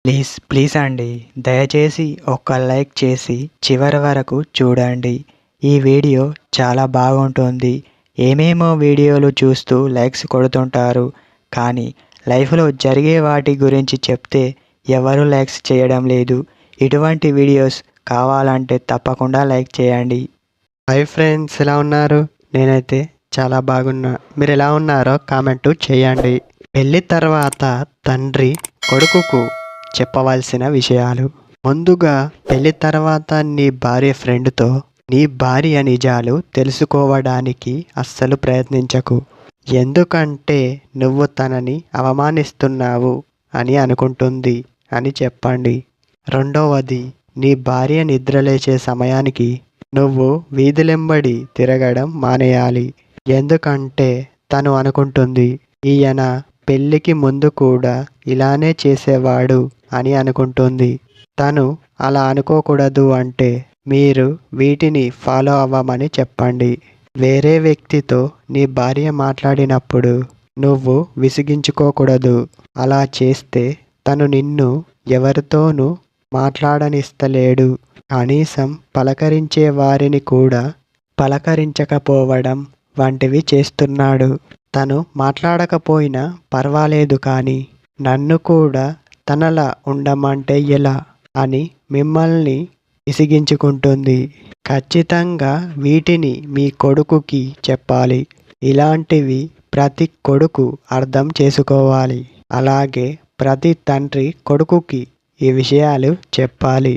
Please please అండి, దయచేసి ఒక్క లైక్ చేసి చివరి వరకు చూడండి. ఈ వీడియో చాలా బాగుంటుంది. ఏమేమో వీడియోలు చూస్తూ లైక్స్ కొడుతుంటారు, కానీ లైఫ్లో జరిగే వాటి గురించి చెప్తే ఎవరు లైక్స్ చేయడం లేదు. ఇటువంటి వీడియోస్ కావాలంటే తప్పకుండా లైక్ చేయండి. హాయ్ ఫ్రెండ్స్, ఎలా ఉన్నారు? నేనైతే చాలా బాగున్నా. మీరు ఎలా ఉన్నారో కామెంట్ చేయండి. పెళ్లి తర్వాత తండ్రి కొడుకుకు చెప్పవలసిన విషయాలు. ముందుగా పెళ్లి తర్వాత నీ భార్య ఫ్రెండ్తో నీ భార్య నిజాలు తెలుసుకోవడానికి అస్సలు ప్రయత్నించకు. ఎందుకంటే నువ్వు తనని అవమానిస్తున్నావు అని అనుకుంటుంది అని చెప్పండి. రెండవది, నీ భార్య నిద్రలేచే సమయానికి నువ్వు వీధులెంబడి తిరగడం మానేయాలి. ఎందుకంటే తను అనుకుంటుంది, ఈయన పెళ్ళికి ముందు కూడా ఇలానే చేసేవాడు అని అనుకుంటుంది. తను అలా అనుకోకూడదు అంటే మీరు వీటిని ఫాలో అవ్వమని చెప్పండి. వేరే వ్యక్తితో నీ భార్య మాట్లాడినప్పుడు నువ్వు విసిగించుకోకూడదు. అలా చేస్తే తను నిన్ను ఎవరితోనూ మాట్లాడనిస్తలేడు. కనీసం పలకరించే వారిని కూడా పలకరించకపోవడం వంటివి చేస్తున్నాడు. తను మాట్లాడకపోయినా పర్వాలేదు, కానీ నన్ను కూడా తనలా ఉండమంటే ఎలా అని మిమ్మల్ని విసిగించుకుంటుంది. ఖచ్చితంగా వీటిని మీ కొడుకుకి చెప్పాలి. ఇలాంటివి ప్రతి కొడుకు అర్థం చేసుకోవాలి. అలాగే ప్రతి తండ్రి కొడుకుకి ఈ విషయాలు చెప్పాలి.